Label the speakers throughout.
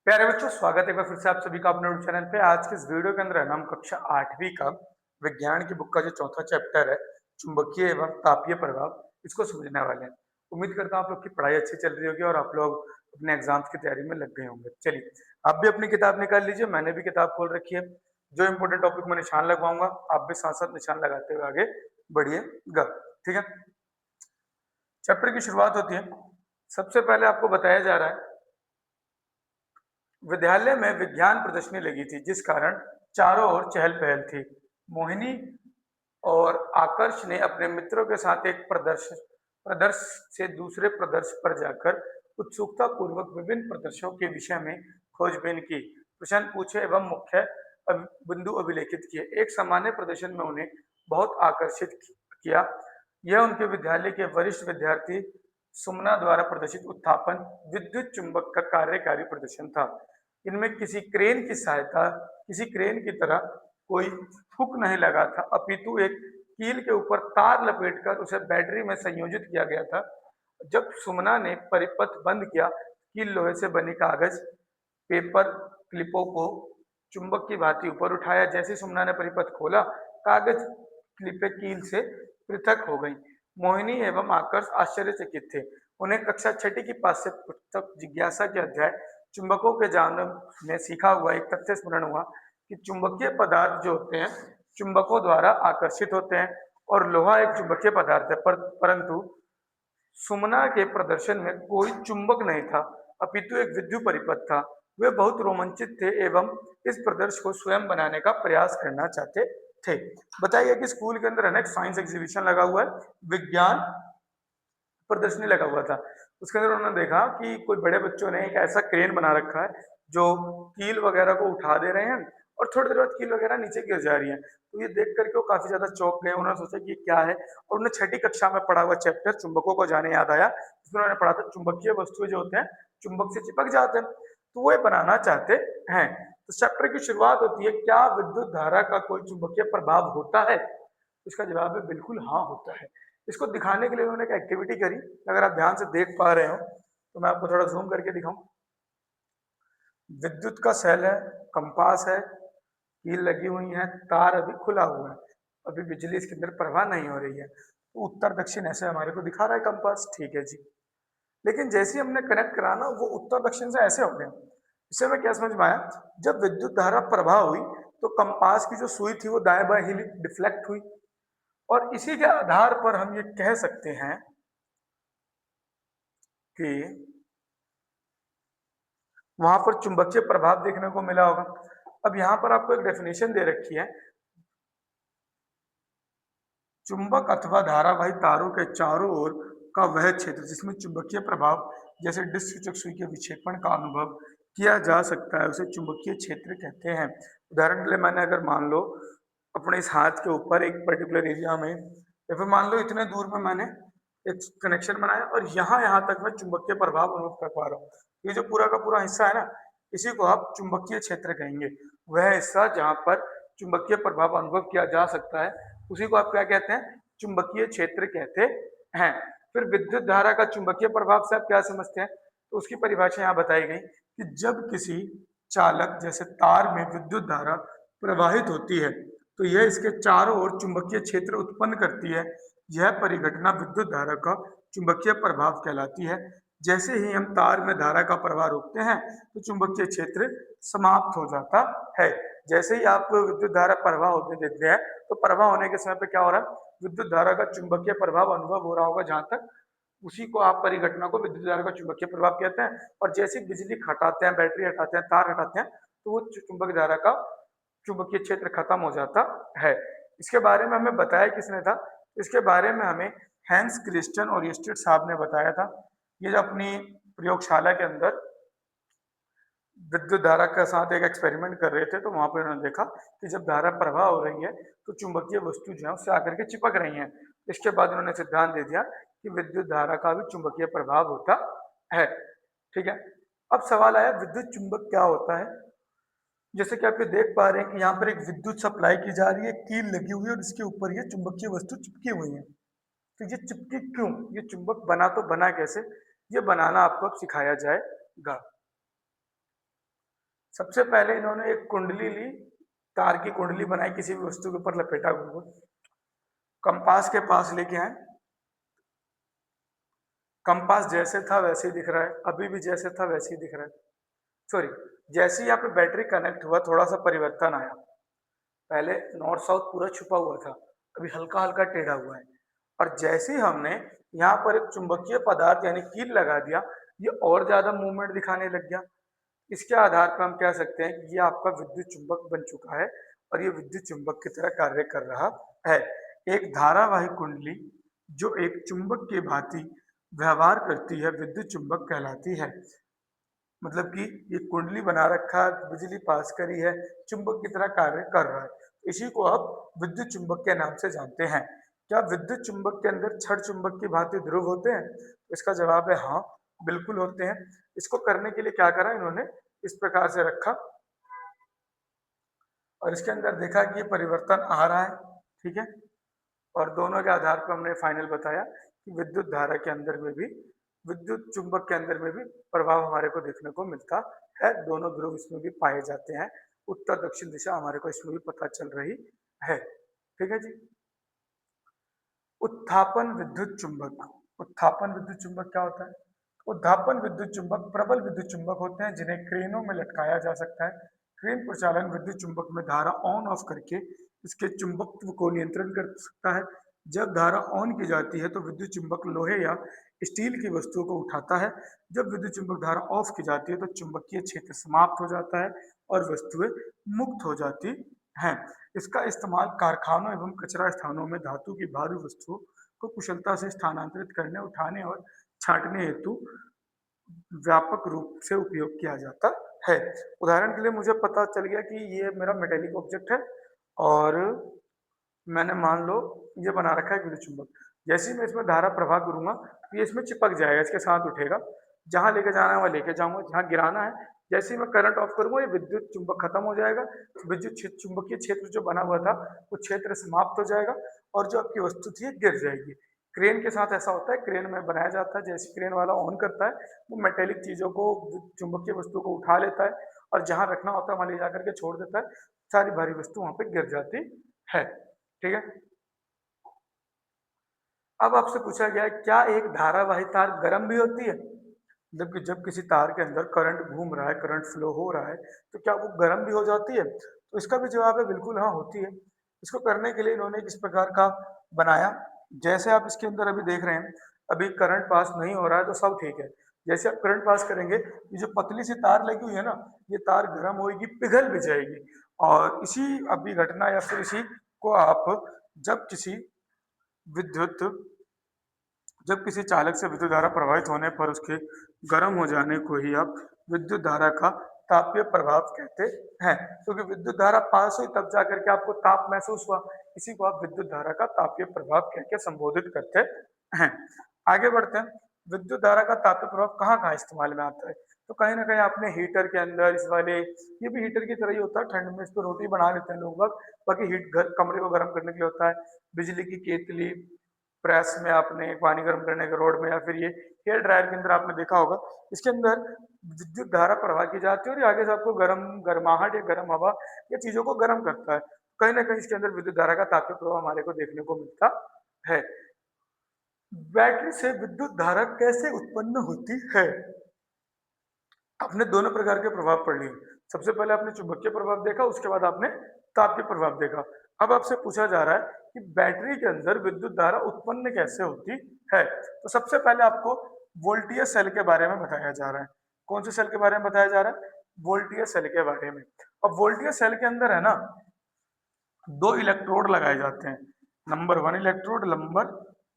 Speaker 1: प्यारे बच्चों, स्वागत है एक बार फिर से आप सभी का अपने चैनल पे। आज के इस वीडियो के अंदर हम कक्षा 8वीं का विज्ञान की बुक का जो चौथा चैप्टर है, चुंबकीय एवं तापीय प्रभाव, इसको समझने वाले हैं। उम्मीद करता हूँ आप लोग की पढ़ाई अच्छी चल रही होगी और आप लोग अपने एग्जाम्स की तैयारी में लग गए होंगे। चलिए, आप भी अपनी किताब निकाल लीजिए, मैंने भी किताब खोल रखी है। जो इंपोर्टेंट टॉपिक में निशान लगवाऊंगा, आप भी साथ साथ निशान लगाते हुए आगे बढ़िएगा। ठीक है, चैप्टर की शुरुआत होती है। सबसे पहले आपको बताया जा रहा है, विद्यालय में विज्ञान प्रदर्शनी लगी थी, जिस कारण चारों ओर चहल पहल थी। मोहिनी और आकर्ष ने अपने मित्रों के साथ एक प्रदर्श से दूसरे प्रदर्श पर जाकर उत्सुकता पूर्वक विभिन्न प्रदर्शों के विषय में खोजबीन की, प्रश्न पूछे एवं मुख्य बिंदु अभिलेखित किए। एक सामान्य प्रदर्शन में उन्हें बहुत आकर्षित किया। यह उनके विद्यालय के वरिष्ठ विद्यार्थी सुमना द्वारा प्रदर्शित उत्थापन विद्युत चुंबक का कार्यकारी प्रदर्शन था। इनमें किसी क्रेन की तरह कोई हुक नहीं लगा था, अपितु एक कील के ऊपर तार लपेटकर उसे बैटरी में संयोजित किया गया था। जब सुमना ने परिपथ बंद किया, कील लोहे से बनी कागज पेपर क्लिपों को चुंबक की भांति ऊपर उठाया। जैसे सुमना ने परिपथ खोला, कागज क्लिपें कील से पृथक हो गई। मोहिनी एवं आकर्ष आश्चर्यचकित थे। उन्हें कक्षा छठी की पाश्य पुस्तक जिज्ञासा के अध्याय चुंबकों के जानने में सीखा हुआ एक तथ्य स्मरण हुआ कि चुंबकीय पदार्थ जो होते हैं चुंबकों द्वारा आकर्षित होते हैं और लोहा एक चुंबकीय पदार्थ है, परंतु सुमना के प्रदर्शन में कोई चुंबक नहीं था, अपितु एक विद्युत परिपथ था। वे बहुत रोमांचित थे एवं इस प्रदर्शन को स्वयं बनाने का प्रयास करना चाहते थे। बताइए कि स्कूल के अंदर अनेक साइंस एग्जीबिशन लगा हुआ है, विज्ञान प्रदर्शनी लगा हुआ था। उसके अंदर उन्होंने देखा कि कोई बड़े बच्चों ने एक ऐसा क्रेन बना रखा है जो कील वगैरह को उठा दे रहे हैं और थोड़ी देर बाद कील वगैरह नीचे गिर जा रही है। तो ये देख करके वो काफी ज्यादा चौंक गए। उन्होंने सोचा कि ये क्या है, और उन्हें छठी कक्षा में पढ़ा हुआ चैप्टर चुंबकों को जाने याद आया, जिसमें उन्होंने पढ़ा था चुंबकीय वस्तुएं जो होते हैं चुंबक से चिपक जाते हैं, तो वो बनाना चाहते हैं। तो चैप्टर की शुरुआत होती है, क्या विद्युत धारा का कोई चुंबकीय प्रभाव होता है? इसका जवाब है बिल्कुल हाँ, होता है। इसको दिखाने के लिए उन्होंने एक एक्टिविटी करी। अगर आप ध्यान से देख पा रहे हो तो मैं आपको थोड़ा जूम करके दिखाऊं। विद्युत का सेल है, कंपास है, कील लगी हुई है, तार अभी खुला हुआ है, अभी बिजली इसके अंदर प्रवाह नहीं हो रही है। तो उत्तर दक्षिण ऐसे हमारे को दिखा रहा है कंपास, ठीक है जी। लेकिन जैसे ही हमने कनेक्ट करा ना, वो उत्तर दक्षिण से ऐसे हो गया। इससे हमें क्या समझ में आया, जब विद्युत धारा प्रवाह हुई तो कंपास की जो सुई थी वो दाएं बाएं हिली, डिफ्लेक्ट हुई, और इसी के आधार पर हम ये कह सकते हैं कि वहां पर चुंबकीय प्रभाव देखने को मिला होगा। अब यहाँ पर आपको एक डेफिनेशन दे रखी है, चुंबक अथवा धारावाही तारों के चारों ओर का वह क्षेत्र जिसमें चुंबकीय प्रभाव जैसे डिस्क सुई के विक्षेपण का अनुभव किया जा सकता है, उसे चुंबकीय क्षेत्र कहते हैं। उदाहरण के लिए, मैंने अगर मान लो अपने इस हाथ के ऊपर एक पर्टिकुलर एरिया में, या फिर मान लो इतने दूर में मैंने एक कनेक्शन बनाया और यहाँ तक मैं चुंबकीय प्रभाव अनुभव कर पा रहा हूँ, ये जो पूरा का पूरा हिस्सा है ना, इसी को आप चुंबकीय क्षेत्र कहेंगे। वह हिस्सा जहाँ पर चुंबकीय प्रभाव अनुभव किया जा सकता है, उसी को आप क्या कहते हैं? चुंबकीय क्षेत्र कहते हैं। फिर विद्युत धारा का चुंबकीय प्रभाव से आप क्या समझते हैं? तो उसकी परिभाषा यहाँ बताई गई कि जब किसी चालक जैसे तार में विद्युत धारा प्रवाहित होती है तो यह इसके चारों ओर चुंबकीय क्षेत्र उत्पन्न करती है। यह परिघटना विद्युत धारा का चुंबकीय प्रभाव कहलाती है। जैसे ही हम तार में धारा का प्रवाह रोकते हैं तो चुंबकीय क्षेत्र समाप्त हो जाता है। जैसे ही आप विद्युत धारा प्रवाह होने देते हैं तो प्रवाह होने के समय पे क्या हो रहा है? विद्युत धारा का चुंबकीय प्रभाव अनुभव हो रहा होगा जहां तक, उसी को आप परिघटना को विद्युत धारा का चुंबकीय प्रभाव कहते हैं। और जैसे बिजली हटाते हैं, बैटरी हटाते हैं, तार हटाते हैं, तो वो चुंबक धारा का चुंबकीय क्षेत्र खत्म हो जाता है। इसके बारे में हमें बताया किसने था? इसके बारे में हमें हैंस क्रिस्टियन और यस्टेड साहब ने बताया था। ये जो अपनी प्रयोगशाला के अंदर विद्युत धारा के साथ एक एक्सपेरिमेंट कर रहे थे, तो वहां पर उन्होंने देखा कि जब धारा प्रवाह हो रही है तो चुंबकीय वस्तु जो है उससे आकर के चिपक रही है। इसके बाद उन्होंने सिद्धांत दे दिया कि विद्युत धारा का भी चुंबकीय प्रभाव होता है। ठीक है, अब सवाल आया विद्युत चुंबक क्या होता है। जैसे कि आप ये देख पा रहे हैं कि यहाँ पर एक विद्युत सप्लाई की जा रही है, कील लगी हुई है और इसके ऊपर ये चुंबकीय वस्तु चिपकी हुई है। तो ये चिपकी क्यों? ये चुंबक बना तो बना कैसे? ये बनाना आपको अब सिखाया जाएगा। सबसे पहले इन्होंने एक कुंडली ली, तार की कुंडली बनाई, किसी भी वस्तु के ऊपर लपेटा गोल, कंपास के पास लेके आए। कंपास जैसे था वैसे ही दिख रहा है, अभी भी जैसे था वैसे ही दिख रहा है। सॉरी, जैसे ही यहाँ पे बैटरी कनेक्ट हुआ थोड़ा सा परिवर्तन आया। पहले नॉर्थ साउथ पूरा छुपा हुआ था, अभी हल्का हल्का टेढ़ा हुआ है। और जैसे ही हमने यहाँ पर एक चुंबकीय पदार्थ यानी कील लगा दिया, ये और ज्यादा मूवमेंट दिखाने लग गया। इसके आधार पर हम कह सकते हैं कि ये आपका विद्युत चुंबक बन चुका है और ये विद्युत चुंबक की तरह कार्य कर रहा है। एक धारावाही कुंडली जो एक चुंबक की भांति व्यवहार करती है विद्युत चुंबक कहलाती है। मतलब कि ये कुंडली बना रखा है, बिजली पास करी है, चुंबक की तरह कार्य कर रहा है। इसी को आप विद्युत चुंबक के नाम से जानते हैं। क्या विद्युत चुंबक के अंदर छड़ चुंबक की भांति ध्रुव होते हैं? इसका जवाब है हाँ, बिल्कुल होते हैं। इसको करने के लिए क्या करा इन्होंने, इस प्रकार से रखा और इसके अंदर देखा कि ये परिवर्तन आ रहा है, ठीक है। और दोनों के आधार पर हमने फाइनल बताया कि विद्युत धारा के अंदर में भी, विद्युत चुंबक के अंदर में भी प्रभाव हमारे को देखने को मिलता है। दोनों ध्रुव इसमें भी पाए जाते हैं, उत्तर दक्षिण दिशा हमारे को इसमें भी पता चल रही है, ठीक है जी। उत्थापन विद्युत चुंबक। उत्थापन विद्युत चुंबक क्या होता है? उत्थापन विद्युत चुंबक प्रबल विद्युत चुंबक होते हैं जिन्हें क्रेनों में लटकाया जा सकता है। क्रेन प्रचालन विद्युत चुंबक में धारा ऑन ऑफ करके इसके चुंबकत्व को नियंत्रण कर सकता है। जब धारा ऑन की जाती है तो विद्युत चुंबक लोहे या स्टील की वस्तुओं को उठाता है। जब विद्युत चुंबक धारा ऑफ की जाती है तो चुंबकीय क्षेत्र समाप्त हो जाता है और वस्तुएं मुक्त हो जाती हैं। इसका इस्तेमाल कारखानों एवं कचरा स्थानों में धातु की भारी वस्तुओं को कुशलता से स्थानांतरित करने, उठाने और छांटने हेतु व्यापक रूप से उपयोग किया जाता है। उदाहरण के लिए मुझे पता चल गया कि ये मेरा मेटेलिक ऑब्जेक्ट है और मैंने मान लो ये बना रखा है विद्युत चुंबक। जैसे ही मैं इसमें धारा प्रवाह करूंगा तो ये इसमें चिपक जाएगा, इसके साथ उठेगा। जहां लेके जाना है वहां लेके जाऊंगा, जहां गिराना है जैसे ही मैं करंट ऑफ करूंगा ये विद्युत चुंबक खत्म हो जाएगा। चुंबकीय क्षेत्र जो बना हुआ था वो क्षेत्र समाप्त हो जाएगा और जो आपकी वस्तु थी गिर जाएगी। क्रेन के साथ ऐसा होता है, क्रेन में बनाया जाता है, जैसे क्रेन वाला ऑन करता है वो मेटेलिक चीजों को, चुंबकीय वस्तु को उठा लेता है और जहां रखना होता है वहां ले जाकर के छोड़ देता है। सारी भारी वस्तु वहां पे गिर जाती है, ठीक है। अब आपसे पूछा गया है क्या एक धारावाही तार गर्म भी होती है? जबकि जब किसी तार के अंदर करंट घूम रहा है, करंट फ्लो हो रहा है, तो क्या वो गर्म भी हो जाती है? तो इसका भी जवाब है बिल्कुल हाँ, होती है। इसको करने के लिए इन्होंने किस प्रकार का बनाया, जैसे आप इसके अंदर अभी देख रहे हैं, अभी करंट पास नहीं हो रहा है तो सब ठीक है। जैसे आप करंट पास करेंगे, ये जो पतली सी तार लगी हुई है ना, ये तार गर्म होगी, पिघल भी जाएगी। और इसी अभी घटना या फिर इसी को आप जब किसी विद्युत जब किसी चालक से विद्युत धारा प्रभावित होने पर उसके गर्म हो जाने को ही आप विद्युत धारा का तापीय प्रभाव कहते हैं। क्योंकि विद्युत धारा पास हुई तब जाकर के आपको ताप महसूस हुआ, इसी को आप विद्युत धारा का तापीय प्रभाव कह के संबोधित करते हैं। आगे बढ़ते हैं, विद्युत धारा का तापीय प्रभाव कहाँ कहाँ इस्तेमाल में आता है? तो कहीं ना कहीं आपने हीटर के अंदर इस वाले, ये भी हीटर की तरह ही होता है, ठंड में इस पर रोटी बना लेते हैं लोग, बाकी हीट कमरे को गर्म करने के लिए होता है। बिजली की केतली, प्रेस में आपने पानी गर्म करने के रोड में, या फिर ये हेयर ड्रायर के अंदर आपने देखा होगा, इसके अंदर विद्युत धारा प्रवाह की जाती है और ये आगे से आपको गर्म गर्माहट या गर्म हवा या चीजों को गर्म करता है। कहीं ना कहीं इसके अंदर विद्युत धारा का तापीय प्रभाव हमारे को देखने को मिलता है। बैटरी से विद्युत धारा कैसे उत्पन्न होती है? आपने दोनों प्रकार के प्रभाव पढ़ लिए। सबसे पहले आपने चुंबकीय प्रभाव देखा, उसके बाद आपने तापीय प्रभाव देखा। अब आपसे पूछा जा रहा है कि बैटरी के अंदर विद्युत धारा उत्पन्न कैसे होती है। तो सबसे पहले आपको वोल्टीय सेल के बारे में बताया जा रहा है। कौन से सेल के बारे में बताया जा रहा है? वोल्टीय सेल के बारे में। अब वोल्टीय सेल के अंदर है ना, दो इलेक्ट्रोड लगाए जाते हैं, नंबर 1 इलेक्ट्रोड, नंबर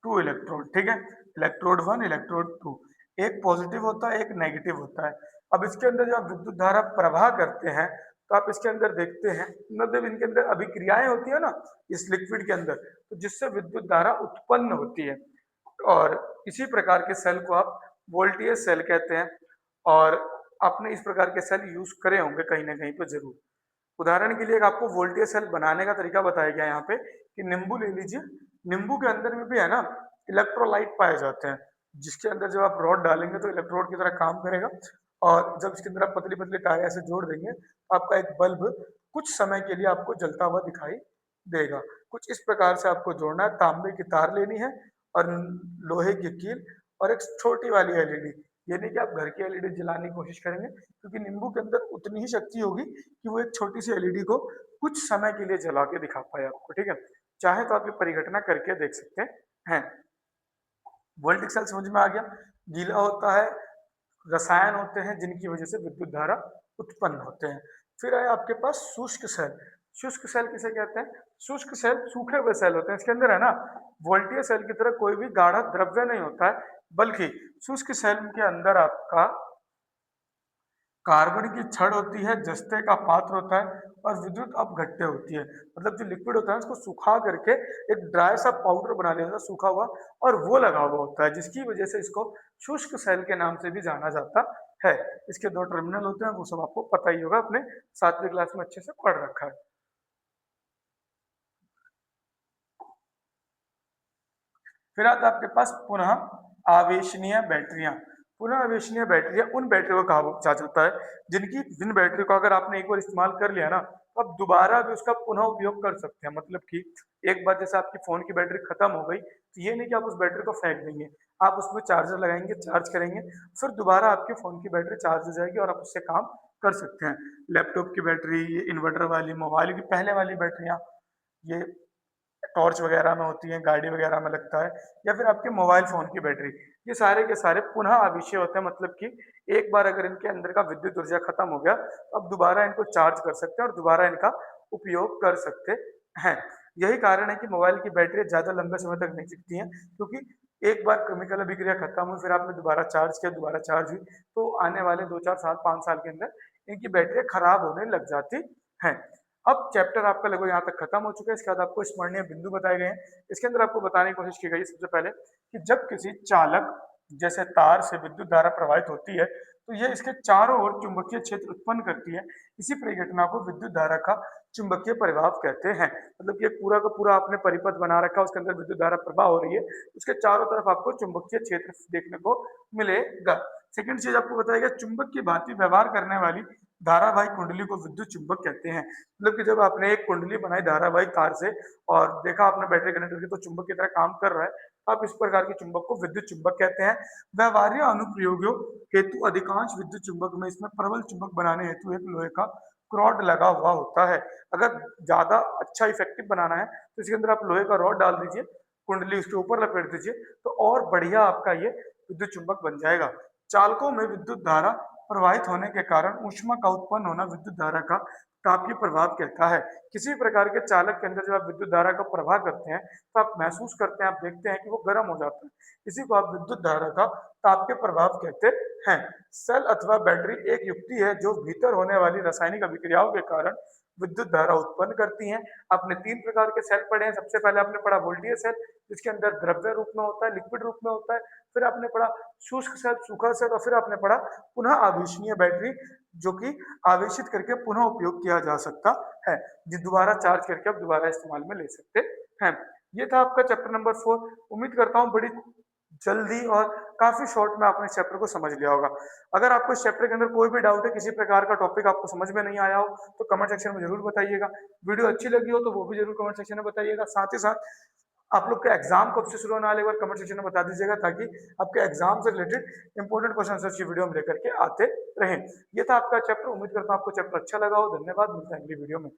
Speaker 1: 2 इलेक्ट्रोड, ठीक है। इलेक्ट्रोड 1, इलेक्ट्रोड 2, एक पॉजिटिव होता है, एक नेगेटिव होता है। अब इसके अंदर जब आप विद्युत धारा प्रवाह करते हैं तो आप इसके अंदर देखते हैं, मतलब इनके अंदर अभिक्रियाएं होती है ना इस लिक्विड के अंदर, तो जिससे विद्युत धारा उत्पन्न होती है। और इसी प्रकार के सेल को आप वोल्टेज सेल कहते हैं। और आपने इस प्रकार के सेल यूज करे होंगे कहीं ना कहीं पर जरूर। उदाहरण के लिए एक आपको वोल्टेज सेल बनाने का तरीका बताया गया यहाँ पे कि नींबू ले लीजिए, नींबू के अंदर में भी है ना इलेक्ट्रोलाइट पाए जाते हैं, जिसके अंदर जब आप रॉड डालेंगे तो इलेक्ट्रोड की तरह काम करेगा और जब इसके अंदर आप पतली पतली तारें ऐसे जोड़ देंगे तो आपका एक बल्ब कुछ समय के लिए आपको जलता हुआ दिखाई देगा। कुछ इस प्रकार से आपको जोड़ना है। तांबे की तार लेनी है और लोहे की कील और एक छोटी वाली एलईडी। ये नहीं कि आप घर की एलईडी जलाने की कोशिश करेंगे, क्योंकि नींबू के अंदर उतनी ही शक्ति होगी कि वो एक छोटी सी एलईडी को कुछ समय के लिए जला के दिखा पाए आपको, ठीक है। चाहे तो आप ये परिघटना करके देख सकते हैं। वोल्टिक सेल समझ में आ गया। गीला होता है, रसायन होते हैं जिनकी वजह से विद्युत धारा उत्पन्न होते हैं। फिर आए आपके पास शुष्क सेल। शुष्क सेल किसे कहते हैं? शुष्क सेल सूखे हुए सेल होते हैं। इसके अंदर है ना, वोल्टीय सेल की तरह कोई भी गाढ़ा द्रव्य नहीं होता है, बल्कि शुष्क सेल के अंदर आपका कार्बन की छड़ होती है, जस्ते का पात्र होता है और विद्युत अपघट्य होती है। मतलब जो लिक्विड होता है उसको सुखा करके एक ड्राई सा पाउडर बना लिया जाता है, सूखा हुआ, और वो लगा हुआ होता है, जिसकी वजह से इसको शुष्क सेल के नाम से भी जाना जाता है। इसके दो टर्मिनल होते हैं, वो सब आपको पता ही होगा, अपने 7वीं क्लास में अच्छे से पढ़ रखा है। फिर आता है आपके पास पुनः आवेशनीय बैटरियां। पुनः आवेशनीय बैटरियां उन बैटरियों को कहा जाता है जिन बैटरी को अगर आपने एक बार इस्तेमाल कर लिया ना, तो आप दोबारा भी उसका पुनः उपयोग कर सकते हैं। मतलब कि एक बार जैसे आपकी फोन की बैटरी खत्म हो गई, तो ये नहीं कि आप उस बैटरी को फेंक देंगे, आप उसमें चार्जर लगाएंगे, चार्ज करेंगे, फिर दोबारा आपके फोन की बैटरी चार्ज हो जाएगी और आप उससे काम कर सकते हैं। लैपटॉप की बैटरी, ये इन्वर्टर वाली, मोबाइल की पहले वाली बैटरियां, ये टॉर्च वगैरह में होती है, गाड़ी वगैरह में लगता है, या फिर आपके मोबाइल फोन की बैटरी, ये सारे के सारे पुनः आवेशीय होते हैं। मतलब कि एक बार अगर इनके अंदर का विद्युत ऊर्जा खत्म हो गया, तो अब दोबारा इनको चार्ज कर सकते हैं और दोबारा इनका उपयोग कर सकते हैं। यही कारण है कि मोबाइल की बैटरी ज्यादा लंबे समय तक नहीं टिकती हैं, क्योंकि एक बार केमिकल अभिक्रिया खत्म हुई, फिर आपने दोबारा चार्ज किया, दोबारा चार्ज हुई, तो आने वाले 2-4 साल, 5 साल के अंदर इनकी बैटरी खराब होने लग जाती हैं। अब चैप्टर आपका लगभग यहाँ तक खत्म हो चुका है। इसके बाद आपको स्मरणीय बिंदु बताए गए हैं। इसके अंदर आपको बताने की कोशिश की गई है सबसे पहले कि जब किसी चालक जैसे तार से विद्युत धारा प्रवाहित होती है, तो ये इसके चारों ओर चुंबकीय क्षेत्र उत्पन्न करती है। इसी परिघटना को विद्युत धारा का चुंबकीय परिवाह कहते हैं। मतलब कि पूरा का पूरा आपने परिपथ बना रखा है, उसके अंदर विद्युत धारा प्रवाह हो रही है, उसके चारों तरफ आपको चुंबकीय क्षेत्र देखने को मिलेगा। सेकंड चीज आपको बताया गया, चुंबक की भांति व्यवहार करने वाली धारावाही कुंडली को विद्युत चुंबक कहते हैं। मतलब कि जब आपने एक कुंडली बनाई धारावाहिक तार से और देखा आपने बैटरी कनेक्ट करके तो चुंबक की तरह काम कर रहा है, तो आप इस प्रकार के चुंबक को विद्युत चुंबक कहते हैं। व्यवहार्य अनुप्रयोगों हेतु अधिकांश विद्युत चुंबक में इसमें प्रबल चुंबक बनाने हेतु एक लोहे का रॉड लगा हुआ होता है। अगर ज्यादा अच्छा इफेक्टिव बनाना है तो इसके अंदर आप लोहे का रॉड डाल दीजिए, कुंडली उसके ऊपर लपेट दीजिए, तो और बढ़िया आपका ये विद्युत चुंबक बन जाएगा। चालकों में विद्युत धारा प्रवाहित होने के कारण ऊष्मा का उत्पन्न होना विद्युत धारा का तापीय प्रभाव कहता है। किसी प्रकार के चालक के अंदर जब आप विद्युत धारा का प्रवाह करते हैं, तो आप महसूस करते हैं, आप देखते हैं कि वो गर्म हो जाता है। इसी को आप विद्युत धारा का तापीय प्रभाव कहते हैं। सेल अथवा बैटरी एक युक्ति है जो भीतर होने वाली रासायनिक अभिक्रियाओं के कारण विद्युत धारा उत्पन्न करती हैं। आपने 3 प्रकार के सेल पढ़े हैं। सबसे पहले आपने पढ़ा वोल्टीय सेल, जिसके अंदर द्रव्य रूप में होता है, लिक्विड रूप में होता है। फिर आपने पढ़ा शुष्क सेल, सूखा सेल, और फिर आपने पढ़ा पुनः आवेशनीय बैटरी, जो कि आवेशित करके पुनः उपयोग किया जा सकता है, जो दोबारा चार्ज करके आप दोबारा इस्तेमाल में ले सकते हैं। ये था आपका चैप्टर नंबर 4। उम्मीद करता हूँ बड़ी जल्दी और काफी शॉर्ट में आपने इस चैप्टर को समझ लिया होगा। अगर आपको इस चैप्टर के अंदर कोई भी डाउट है, किसी प्रकार का टॉपिक आपको समझ में नहीं आया हो, तो कमेंट सेक्शन में जरूर बताइएगा। वीडियो अच्छी लगी हो तो वो भी जरूर कमेंट सेक्शन में बताइएगा। साथ ही साथ आप लोग का एग्जाम कब से शुरू होने वाले, एक बार कमेंट सेक्शन में बता दीजिएगा, ताकि आपके एग्जाम से रिलेटेड इंपॉर्टेंट क्वेश्चन आंसर की वीडियो हम लेकर के आते रहें। ये था आपका चैप्टर। उम्मीद करता हूँ आपको चैप्टर अच्छा लगा हो। धन्यवाद, मिलते हैं अगली वीडियो में।